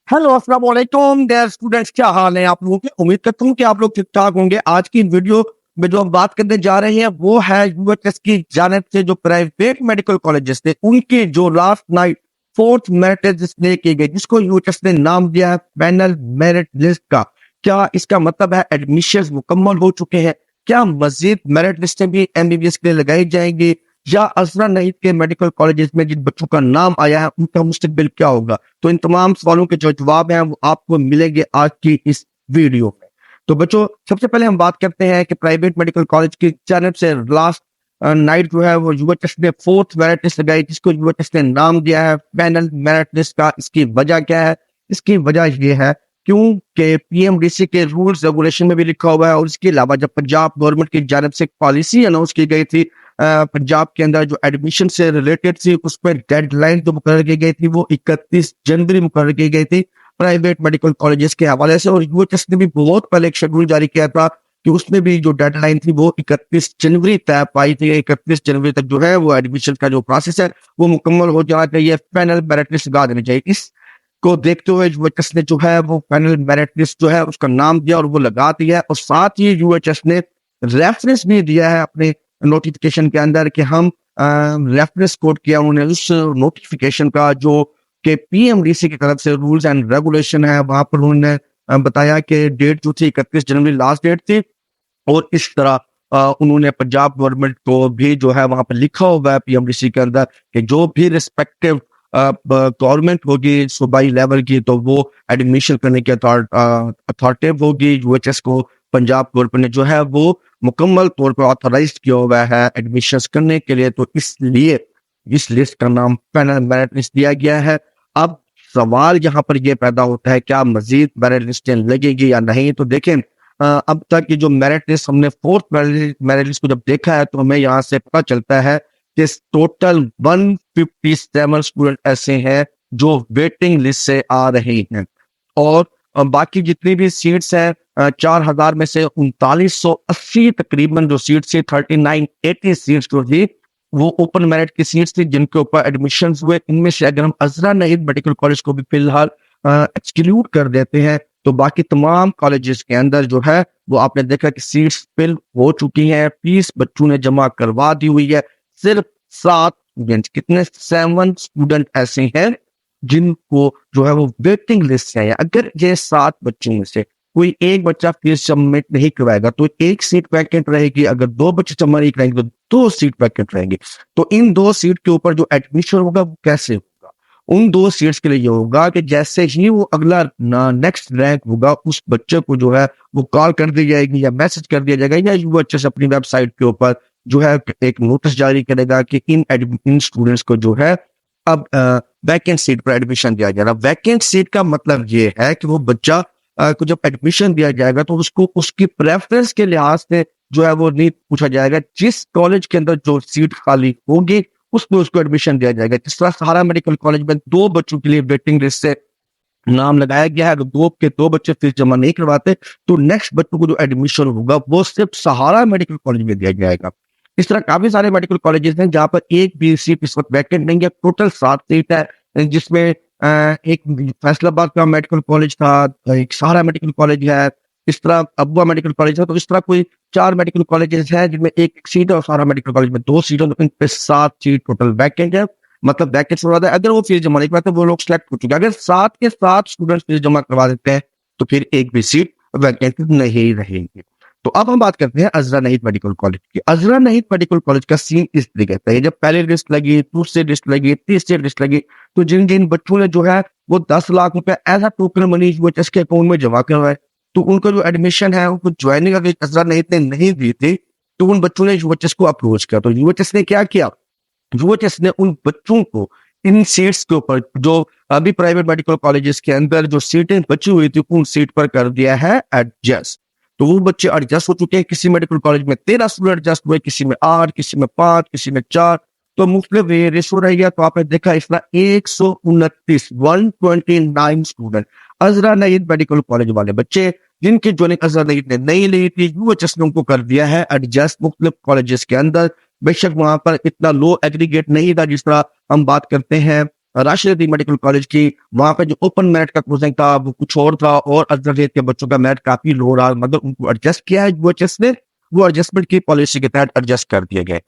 Hello अस्सलाम वालेकुम there students, क्या हाल है आप लोगों के। उम्मीद करता हूँ कि आप लोग ठीक ठाक होंगे। आज की वीडियो में जो हम बात करने जा रहे हैं वो है यूएचएस की जानिब से जो प्राइवेट मेडिकल कॉलेजेस थे उनके जो last night fourth merit list display की गई, जिसको यूएचएस ने नाम दिया है पैनल मेरिट लिस्ट का। क्या इसका मतलब है एडमिशन मुकम्मल हो चुके हैं? क्या मजीद मेरिट लिस्टें भी एमबीबीएस के लिए लगाई जाएंगी, या अजरा नईद के मेडिकल कॉलेजेस में जिन बच्चों का नाम आया है उनका मुस्तकबिल क्या होगा? तो इन तमाम सवालों के जो जवाब हैं वो आपको मिलेंगे आज की इस वीडियो में। तो बच्चों, सबसे पहले हम बात करते हैं कि प्राइवेट मेडिकल कॉलेज की जानिब से लास्ट नाइट जो है वो यूएचएस ने फोर्थ मेरिट लिस्ट लगाई, जिसको यूएचएस ने नाम दिया है पैनल मेरिट लिस्ट का। इसकी वजह क्या है? इसकी वजह ये है क्योंकि पीएमडीसी के रूल्स रेगुलेशन में भी लिखा हुआ है, और इसके अलावा जब पंजाब गवर्नमेंट की जानिब से पॉलिसी अनाउंस की गई थी पंजाब के अंदर जो एडमिशन से रिलेटेड थी, उस पर डेडलाइन जो मुकर्रर की गई थी वो 31 जनवरी मुकर्रर की गई थी प्राइवेट मेडिकल कॉलेजेस के हवाले से। और यूएचएस ने भी बहुत पहले एक शेड्यूल जारी किया था कि उसमें भी जो डेडलाइन थी वो 31 जनवरी तय पाई थी। 31 जनवरी तक जो है वो एडमिशन का जो प्रोसेस है वो मुकम्मल हो जाना चाहिए, फाइनल मेरिट लिस्ट लगा देनी चाहिए। इसको देखते हुए यूएचएस ने जो है वो फाइनल मेरिट लिस्ट जो है उसका नाम दिया और वो लगा दिया है। और साथ ही यूएचएस ने रेफरेंस भी दिया है अपने नोटिफिकेशन के अंदर कि हम रेफरेंस कोड किया उन्होंने उस नोटिफिकेशन का, जो कि पीएमडीसी की तरफ से रूल्स एंड रेगुलेशन है। वहां पर उन्होंने बताया कि डेट जो थी 31 जनवरी लास्ट डेट थी, और इस तरह उन्होंने पंजाब गवर्नमेंट को भी जो है वहां पर लिखा हुआ है पीएमडीसी के अंदर कि जो भी रिस्पेक्टिव गवर्नमेंट होगी सूबाई लेवल की, तो वो एडमिशन करने की अथॉरिटी होगी। यूएचएस को पंजाब गवर्नमेंट ने जो है वो मुकम्मल तौर पर ऑथराइज किया हुआ है एडमिशन करने के लिए, तो इसलिए इस लिस्ट का नाम पैनल मेरिट लिस्ट दिया गया है। अब सवाल यहाँ पर यह पैदा होता है क्या मजीद मेरिट लिस्टें लगेगी या नहीं? तो देखें, अब तक की जो मेरिट लिस्ट हमने फोर्थ मेरिट लिस्ट को जब देखा है तो हमें यहाँ से पता चलता है कि टोटल 157 स्टूडेंट ऐसे हैं जो वेटिंग लिस्ट से आ रहे हैं, और बाकी जितनी भी सीट्स हैं 4000 में से 3980 तकरीबन जो सीट्स थी 3980 सीट्स जो थी वो ओपन मेरिट की सीट्स थी जिनके ऊपर एडमिशन हुए। इनमें से अगर हम अजरा नईद मेडिकल कॉलेज को भी फिलहाल एक्सक्लूड कर देते हैं तो बाकी तमाम कॉलेजेस के अंदर जो है वो आपने देखा कि सीट्स फिल हो चुकी हैं, फीस बच्चों ने जमा करवा दी हुई है। सिर्फ 7 स्टूडेंट, कितने 7 स्टूडेंट ऐसे हैं जिनको जो है वो वेटिंग लिस्ट है। अगर ये 7 बच्चों में से कोई एक बच्चा फीस सबमिट नहीं करवाएगा तो एक सीट वैकेंट रहेगी, अगर 2 बच्चे जमा नहीं कराएंगे तो 2 सीट वैकेंट रहेंगी। तो इन 2 सीट के ऊपर जो एडमिशन होगा वो कैसे होगा? उन 2 सीट्स के लिए ये होगा कि जैसे ही वो अगला नेक्स्ट रैंक होगा उस बच्चे को जो है वो कॉल कर दी जाएगी या मैसेज कर दिया जाएगा, या यूएचएस अपनी वेबसाइट के ऊपर जो है एक नोटिस जारी करेगा कि इन स्टूडेंट्स को जो है अब वैकेंट सीट पर एडमिशन दिया जाएगा। वैकेंट सीट का मतलब ये है कि वो बच्चा को जब एडमिशन दिया जाएगा तो उसको उसकी प्रेफरेंस के लिहाज से जो है वो नहीं पूछा जाएगा, जिस कॉलेज के अंदर जो सीट खाली होगी उसमें उसको एडमिशन दिया जाएगा। जिस तरह सहारा मेडिकल कॉलेज में 2 बच्चों के लिए वेटिंग लिस्ट से नाम लगाया गया है, अगर 2 बच्चे फीस जमा नहीं करवाते तो नेक्स्ट बच्चों को जो एडमिशन होगा वो सिर्फ सहारा मेडिकल कॉलेज में दिया जाएगा। इस तरह काफी सारे मेडिकल कॉलेजेस हैं जहां पर एक भी सीट इस वक्त वैकेंट नहीं है। टोटल 7 सीट है, जिसमें एक फैसलाबाद का मेडिकल कॉलेज था, एक सहारा मेडिकल कॉलेज है, इस तरह अबुआ मेडिकल कॉलेज है। तो इस तरह कोई 4 मेडिकल कॉलेजेस हैं जिनमें एक सीट है, और सहारा मेडिकल कॉलेज में 2 सीट है। तो इन पे 7 सीट टोटल वैकेंट है। मतलब वैकेंट हो रहा है, अगर वो फीस जमा नहीं करवाते वो लोग सिलेक्ट हो चुके हैं। अगर 7 के 7 स्टूडेंट फीस जमा करवा देते हैं तो फिर एक भी सीट वैकेंट नहीं रहेगी। तो अब हम बात करते हैं अजरा नईद मेडिकल कॉलेज की। अजरा नईद मेडिकल कॉलेज का सीन इस तरीके का है, जब पहले लिस्ट लगी, दूसरी लिस्ट लगी, तीसरी लिस्ट लगी, तो जिन जिन बच्चों ने जो है वो 10 लाख रुपए as a token money UHS के अकाउंट में जमा करवाए, तो उनका जो एडमिशन है उनको ज्वाइनिंग अगर अजरा नईद ने नहीं दी थी तो उन बच्चों ने यूएचएस को अप्रोच किया। तो यूएचएस ने क्या किया? यूएचएस ने उन बच्चों को इन सीट्स के ऊपर जो अभी प्राइवेट मेडिकल कॉलेजेस के अंदर जो सीटें बची हुई थी उन सीट पर कर दिया है एडजस्ट। तो वो बच्चे एडजस्ट हो चुके हैं। किसी मेडिकल कॉलेज में 13 स्टूडेंट एडजस्ट हुए, किसी में 8, किसी में 5, किसी में 4, तो मुख्तलिफ रेशो रह गया। तो आपने देखा इस तरह 129 स्टूडेंट अजरा नईद मेडिकल कॉलेज वाले बच्चे जिनकी ज्वाइनिंग अजरा नईद ने नहीं ली थी, यूएचएस ने उनको कर दिया है एडजस्ट मुख्तलिफ कॉलेजेस के अंदर। बेशक वहां पर इतना लो एग्रीगेट नहीं था जिस तरह हम बात करते हैं राशिद मेडिकल कॉलेज की, वहां पे जो ओपन मेरिट का क्लोजिंग था वो कुछ और था, और अजहर जैद के बच्चों का मेरिट काफी लो रहा, मगर उनको एडजस्ट किया है यूएचएस ने, वो एडजस्टमेंट की पॉलिसी के तहत एडजस्ट कर दिए गए।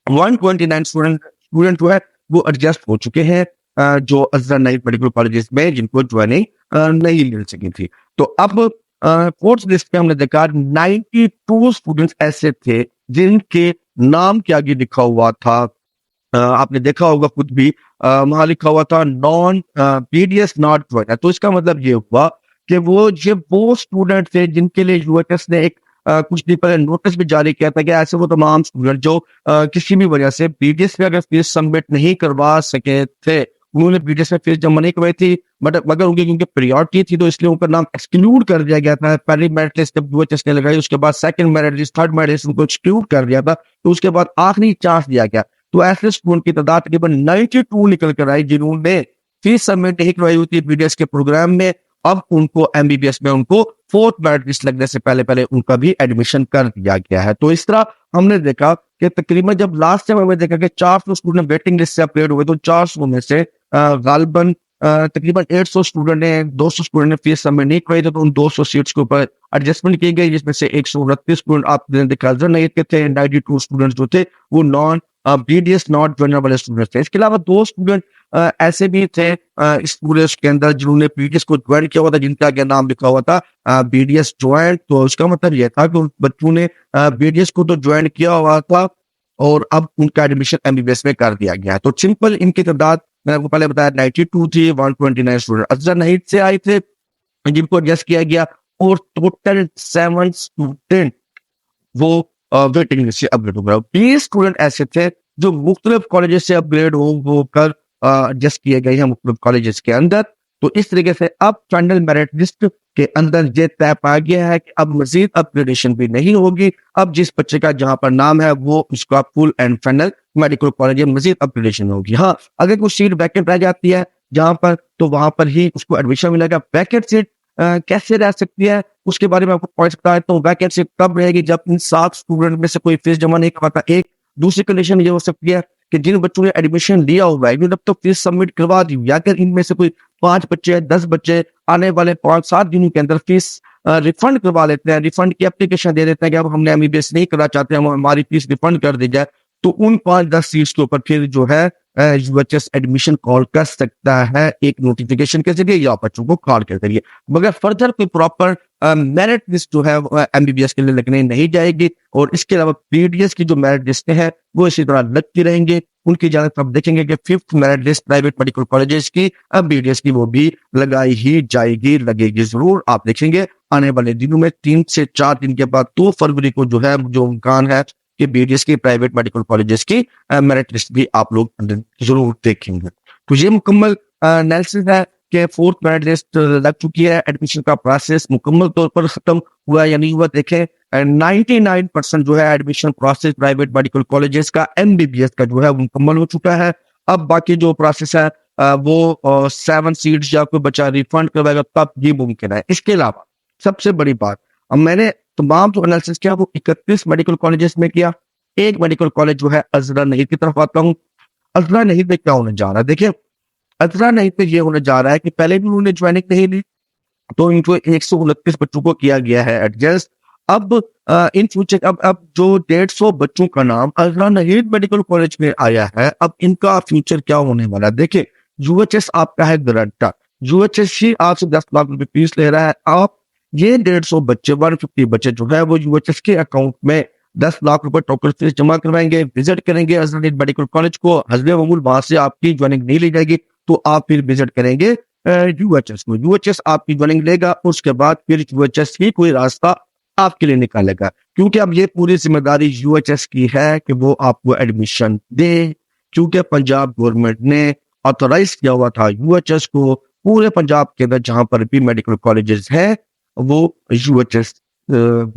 129 स्टूडेंट जो है वो एडजस्ट हो चुके हैं, जो अजहर नईद मेडिकल कॉलेजेस में जिनको ज्वाइनिंग नहीं मिल सकी थी। तो अब फोर्थ लिस्ट पे हमने देखा 92 स्टूडेंट्स ऐसे थे जिनके नाम के आगे लिखा हुआ था, आपने देखा होगा खुद भी, वहां लिखा हुआ था नॉन पीडीएस नॉट ज्वाइनर। तो इसका मतलब ये हुआ कि वो स्टूडेंट थे जिनके लिए यूएचएस ने एक कुछ दिन पहले नोटिस भी जारी किया था कि ऐसे वो तमाम स्टूडेंट जो किसी भी वजह से बीडीएस में अगर फीस सबमिट नहीं करवा सके थे, उन्होंने बीडीएस में फीस जमा नहीं करवाई थी, बट मगर उनकी क्योंकि प्रायोरिटी थी तो इसलिए उनका नाम एक्सक्लूड कर दिया गया था। पहली मेरिट लिस्ट जब यूएचएस ने लगाई, उसके बाद second merit list, third merit list उनको एक्सक्लूड कर दिया था, तो उसके बाद आखिरी चांस दिया गया। तो ऐसे स्टूडेंट की तादाद तकरीबन 92 निकल कर आई जिन्होंने फीस सबमिट नहीं करवाई हुई थी बीडीएस के प्रोग्राम में। अब उनको एमबीबीएस में उनको फोर्थ मेरिट लिस्ट लगने से पहले पहले उनका भी एडमिशन कर दिया गया है। तो इस तरह हमने देखा कि तकरीबन जब लास्ट टाइम हमें देखा कि 400 स्टूडेंट वेटिंग लिस्ट से अपग्रेड हुए, तो 400 में से गालबन तकरीबन 800 स्टूडेंट ने 200 स्टूडेंट ने फीस सबमिट नहीं करवाई, तो उन 200 सीट्स के ऊपर एडजस्टमेंट की गई, जिसमें से 129 स्टूडेंट आपने देखा अजहर नईद के थे, 92 स्टूडेंट जो थे वो नॉन बीडीएस नॉट ज्वाइनर वाले स्टूडेंट थे। इसके अलावा 2 स्टूडेंट ऐसे भी थे इस पूरे के अंदर जिन्होंने बीडीएस को ज्वाइन किया हुआ था, जिनका आगे नाम लिखा हुआ था बीडीएस ज्वाइन। तो उसका मतलब यह था कि उन बच्चों ने बीडीएस को तो ज्वाइन किया हुआ था और अब उनका एडमिशन एमबीबीएस में कर दिया गया है। तो सिंपल इनकी तादाद मैंने आपको पहले बताया 92 थी, 129 स्टूडेंट अजहर नईद से आए थे जिनको एडजस्ट किया गया, और टोटल 7 स्टूडेंट वो वेटिंग लिस्ट से अपग्रेड हो गया। 20 स्टूडेंट ऐसे थे जो मुख्तलिफ कॉलेजेस से अपग्रेड होकर एडजस्ट किए गए हैं मुख्तलिफ कॉलेजेस के अंदर। तो इस तरीके से अब फाइनल मेरिट लिस्ट के अंदर ये तय पा गया है कि अब मजीद अपग्रेडेशन भी नहीं होगी। अब जिस बच्चे का जहां पर नाम है वो उसका full and final medical college में मजीद अपग्रेडेशन होगी। हाँ, अगर कोई सीट वैकेंट रह जाती है जहां पर, तो वहां पर ही उसको एडमिशन मिलेगा। वैकेंट सीट कैसे रह सकती है उसके बारे में आपको पॉइंट सकता है। तो वैकेंट सीट कब रहेगी? जब इन 7 स्टूडेंट में से कोई फीस जमा नहीं करवाता। एक दूसरी कंडीशन ये हो सकती है कि जिन बच्चों ने एडमिशन लिया हुआ है इन्होंने अब तो फीस सबमिट करवा दी, या अगर इनमें से कोई 5 बच्चे 10 बच्चे आने वाले 5-7 दिनों के अंदर फीस रिफंड करवा लेते हैं, रिफंड की एप्लीकेशन दे देते हैं कि अब हमने एमबीबीएस नहीं करना चाहते, हम हमारी फीस रिफंड कर दी जाए, तो उन 5-10 सीट्स के ऊपर फिर जो है यूएचएस एडमिशन कॉल कर सकता है एक नोटिफिकेशन के जरिए या बच्चों को कॉल के जरिए, मगर फर्दर कोई प्रॉपर मेरिट लिस्ट जो है एमबीबीएस के लिए लगने नहीं जाएगी। और इसके अलावा बीडीएस की जो मेरिट लिस्टें हैं वो इसी तरह लगती रहेंगी। उनकी जानब आप देखेंगे कि 5th merit list private medical colleges की, अब बीडीएस की वो भी लगाई ही जाएगी, लगेगी जरूर। आप देखेंगे आने वाले दिनों में 3 से 4 दिन के बाद 2 फरवरी को जो है जो इम्कान है कि बीडीएस की प्राइवेट मेडिकल कॉलेजेस की मेरिट लिस्ट भी आप लोग जरूर देखेंगे। तो ये मुकम्मल एनालिसिस है कि 4th मेरिट लिस्ट लग चुकी है, एडमिशन का प्रोसेस मुकम्मल तौर पर खत्म हुआ या नहीं हुआ। देखें 99% जो है admission process private medical colleges का एमबीबीएस का जो है वो मुकम्मल हो चुका है। अब बाकी जो प्रोसेस है वो 7 सीट्स या कोई बच्चा रिफंड करवाएगा तब ये मुमकिन है। इसके अलावा सबसे बड़ी बात, अब मैंने तमाम जो एनालिसिस किया वो 31 मेडिकल कॉलेजेस में किया। एक मेडिकल कॉलेज जो है अजहर नईद की तरफ आता हूँ। अजहर नईद में क्या होने जा रहा है? देखिए अजहर नईद में ये होने जा रहा है कि पहले भी उन्होंने ज्वाइनिंग नहीं ली, तो इनको 129 बच्चों को किया गया है एडजस्ट। अब इन फ्यूचर अब जो 150 बच्चों का नाम अजहर नईद मेडिकल कॉलेज में आया है, अब इनका फ्यूचर क्या होने वाला है? देखिए यूएचएस आपका है गारंटर, यूएचएस ही आपसे 10 लाख रुपए फीस ले रहा है। आप ये 150 बच्चे 150 बच्चे जो है वो यूएचएस के अकाउंट में 10 लाख रुपए टोकन फीस जमा करवाएंगे, विजिट करेंगे अजहर नईद मेडिकल कॉलेज को, हस्बे मामूल वहां से आपकी ज्वाइनिंग नहीं ली जाएगी, तो आप फिर विजिट करेंगे यूएचएस को, यूएचएस आपकी ज्वाइनिंग लेगा, उसके बाद फिर यूएचएस ही कोई रास्ता आपके लिए निकालेगा, क्योंकि अब ये पूरी जिम्मेदारी यूएचएस की है कि वो आपको एडमिशन दे, क्योंकि पंजाब गवर्नमेंट ने ऑथोराइज किया हुआ था यूएचएस को पूरे पंजाब के अंदर जहां पर भी मेडिकल कॉलेजेस हैं वो यूएचएस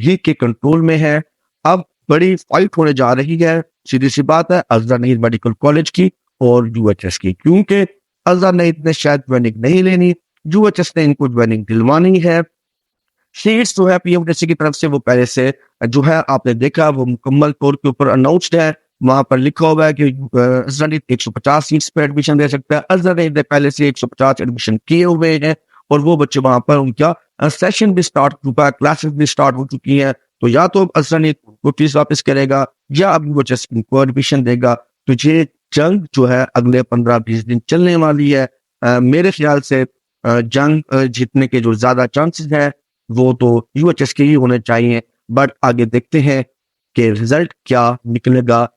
ही के कंट्रोल में है। अब बड़ी फाइट होने जा रही है, सीधी सी बात है, अजहर नईद मेडिकल कॉलेज की और यूएचएस की, क्योंकि अजहर नईद ने शायद ज्वाइनिंग नहीं लेनी, यूएचएस ने इनको ज्वाइनिंग दिलवानी है। सीट्स जो है पीएमडीसी की तरफ से वो पहले से जो है आपने देखा वो मुकम्मल तौर के ऊपर अनाउंस्ड है वहां पर लिखा हुआ है कि अजहर 150 सीट्स पे एडमिशन दे सकता है। अजहर ने पहले से 150 एडमिशन किए हुए हैं और वो बच्चे वहां पर उनका सेशन भी स्टार्ट हो चुका है, क्लासेस भी स्टार्ट हो चुकी हैं। तो या तो अजहर वो फीस वापस करेगा या अभी वो जस्ट को एडमिशन देगा। तो ये जंग जो है अगले 15-20 दिन चलने वाली है। मेरे ख्याल से जंग जीतने के जो ज्यादा चांसेस हैं वो तो यूएचएस के ही होने चाहिए, बट आगे देखते हैं कि रिजल्ट क्या निकलेगा।